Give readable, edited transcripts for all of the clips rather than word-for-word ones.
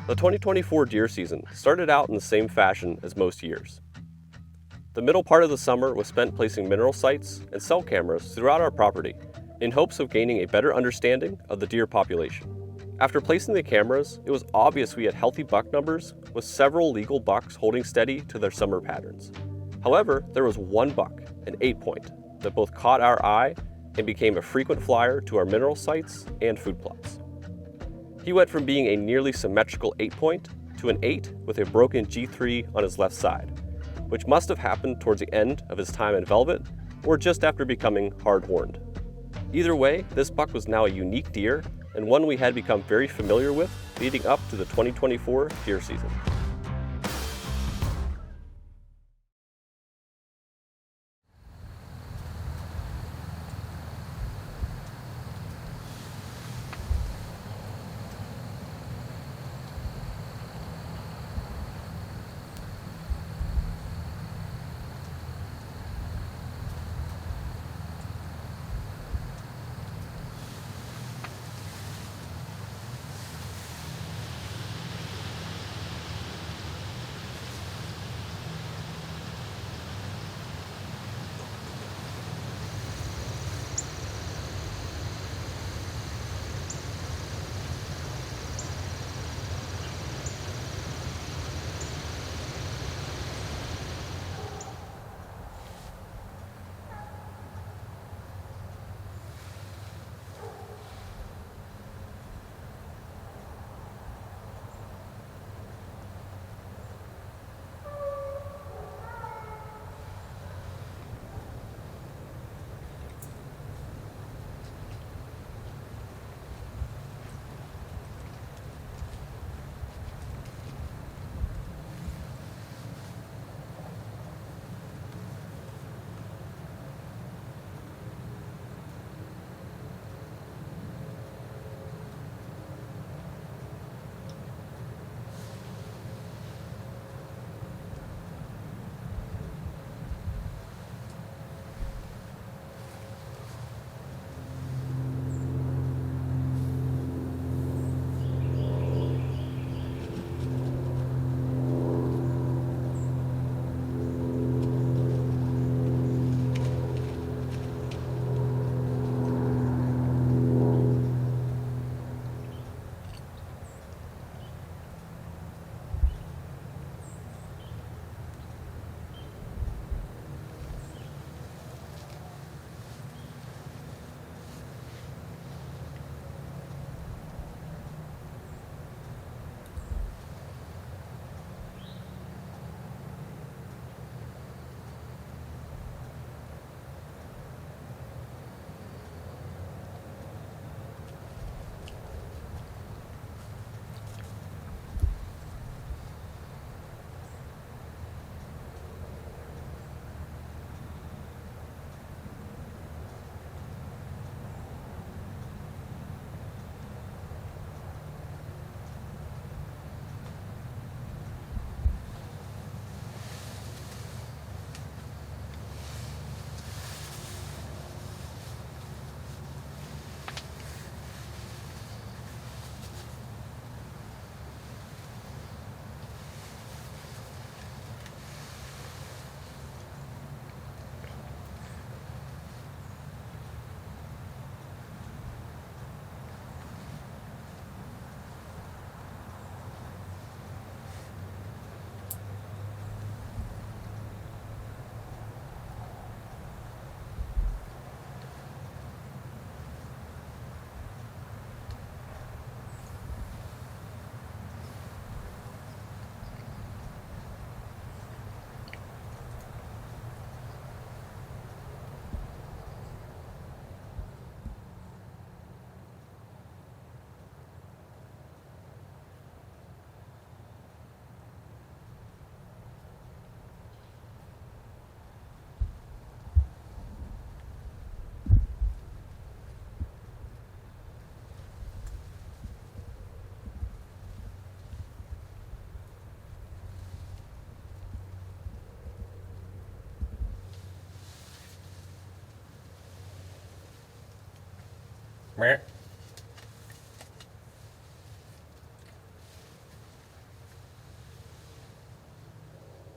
The 2024 deer season started out in the same fashion as most years. The middle part of the summer was spent placing mineral sites and cell cameras throughout our property in hopes of gaining a better understanding of the deer population. After placing the cameras, it was obvious we had healthy buck numbers with several legal bucks holding steady to their summer patterns. However, there was one buck, an 8-point, that both caught our eye and became a frequent flyer to our mineral sites and food plots. He went from being a nearly symmetrical 8-point to an 8 with a broken G3 on his left side, which must have happened towards the end of his time in velvet or just after becoming hard-horned. Either way, this buck was now a unique deer and one we had become very familiar with leading up to the 2024 deer season.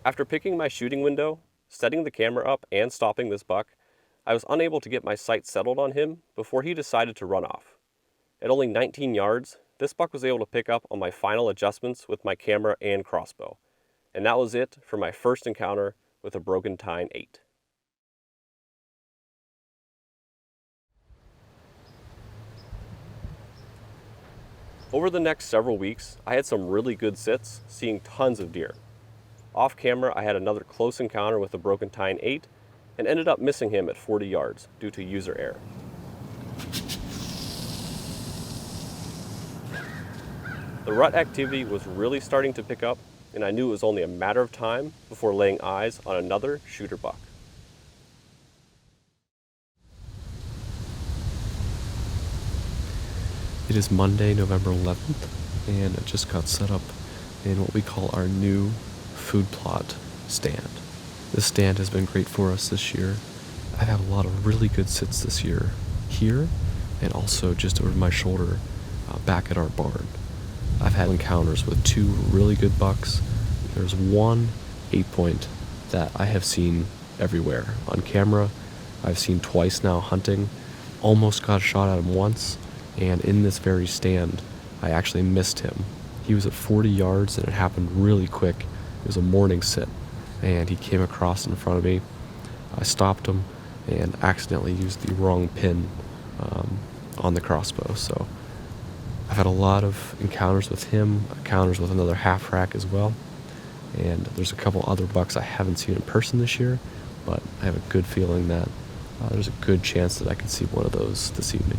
After picking my shooting window, setting the camera up, and stopping this buck, I was unable to get my sight settled on him before he decided to run off. At only 19 yards, this buck was able to pick up on my final adjustments with my camera and crossbow. And that was it for my first encounter with a broken Tine 8. Over the next several weeks, I had some really good sits, seeing tons of deer. Off camera, I had another close encounter with a broken Tine 8 and ended up missing him at 40 yards due to user error. The rut activity was really starting to pick up, and I knew it was only a matter of time before laying eyes on another shooter buck. It is Monday, November 11th, and I just got set up in what we call our new food plot stand. This stand has been great for us this year. I've had a lot of really good sits this year here, and also just over my shoulder back at our barn. I've had encounters with 2 really good bucks. There's one 8-point that I have seen everywhere. On camera, I've seen twice now hunting. Almost got a shot at him once, and in this very stand, I actually missed him. He was at 40 yards, and it happened really quick. It was a morning sit, and he came across in front of me. I stopped him and accidentally used the wrong pin on the crossbow. So I've had a lot of encounters with him, encounters with another half rack as well, and there's a couple other bucks I haven't seen in person this year, but I have a good feeling that there's a good chance that I can see one of those this evening.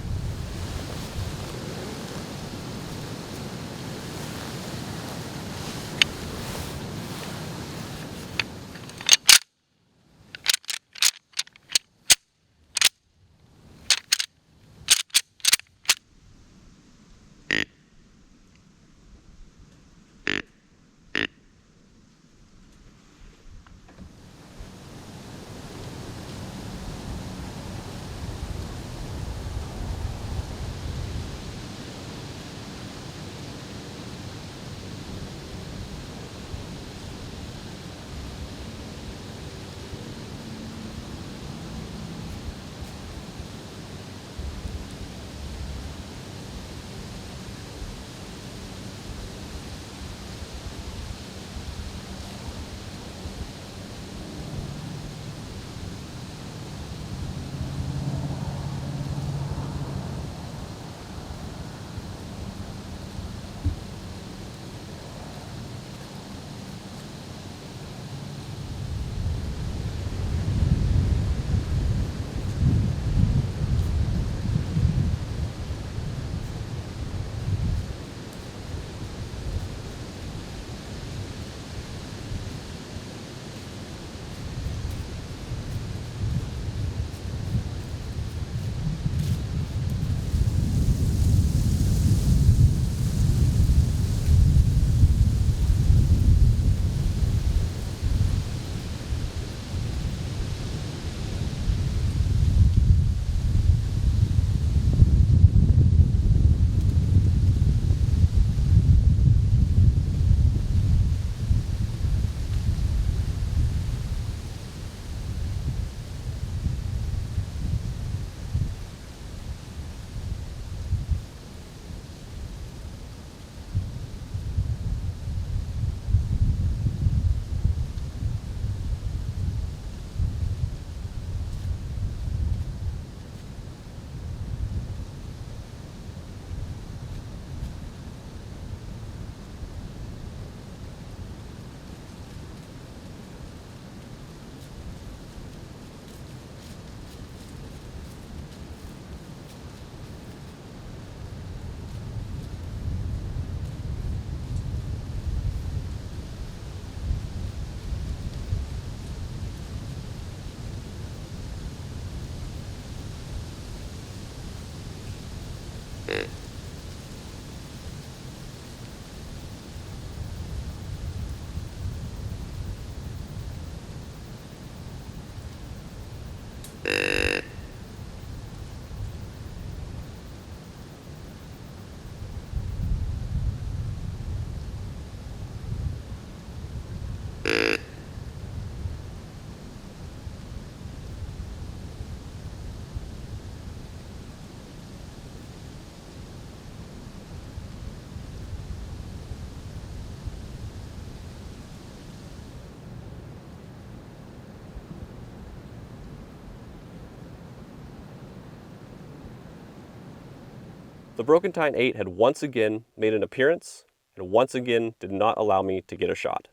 The broken Tine 8 had once again made an appearance and once again did not allow me to get a shot.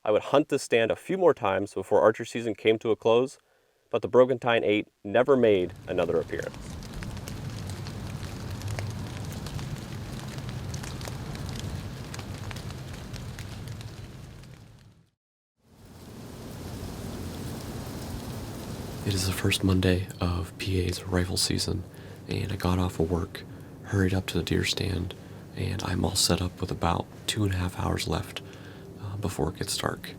I would hunt this stand a few more times before archery season came to a close, but the broken Tine 8 never made another appearance. It is the first Monday of PA's rifle season, and I got off of work, hurried up to the deer stand, and I'm all set up with about 2.5 hours left before it gets dark.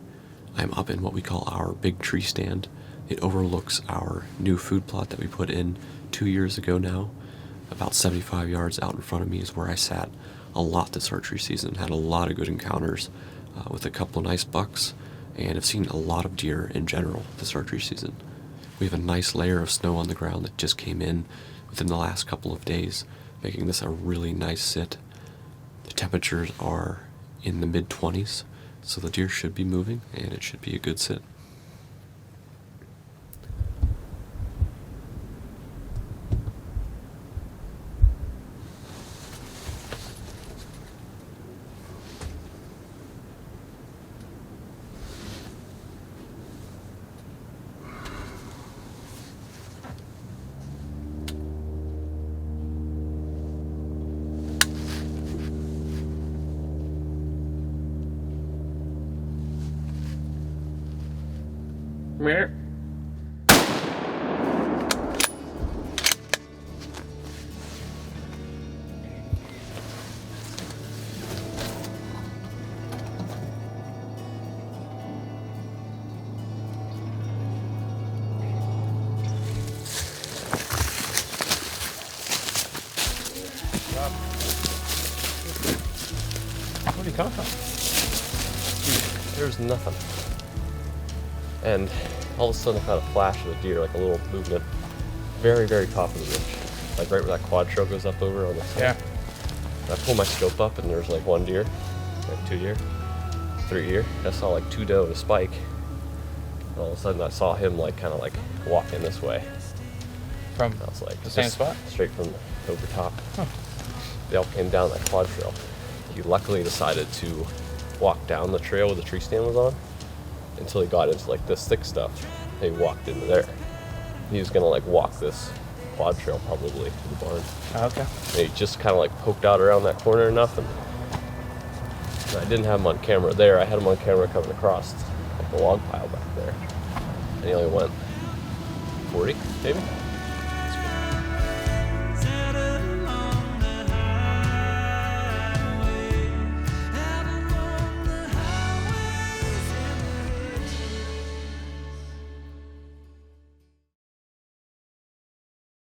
I'm up in what we call our big tree stand. It overlooks our new food plot that we put in 2 years ago now. About 75 yards out in front of me is where I sat a lot this archery season, had a lot of good encounters with a couple of nice bucks, and have seen a lot of deer in general this archery season. We have a nice layer of snow on the ground that just came in within the last couple of days, making this a really nice sit. The temperatures are in the mid-20s, so the deer should be moving, and it should be a good sit. Meh. Where'd he come from? There's nothing. And all of a sudden I caught a flash of a deer, like a little movement, very, very top of the ridge, like right where that quad trail goes up over on the side. Yeah. And I pulled my scope up and there's like 1 deer, like 2 deer, 3 deer. I saw like 2 doe and a spike. And all of a sudden I saw him like kind of like walking this way. From I was like, the same just spot? straight from over top. Huh. They all came down that quad trail. He luckily decided to walk down the trail where the tree stand was on until he got into like this thick stuff. He walked into there. He was gonna like walk this quad trail probably to the barn. Oh, okay. And he just kind of like poked out around that corner enough, and I didn't have him on camera there. I had him on camera coming across like the log pile back there, and he only went 40 maybe.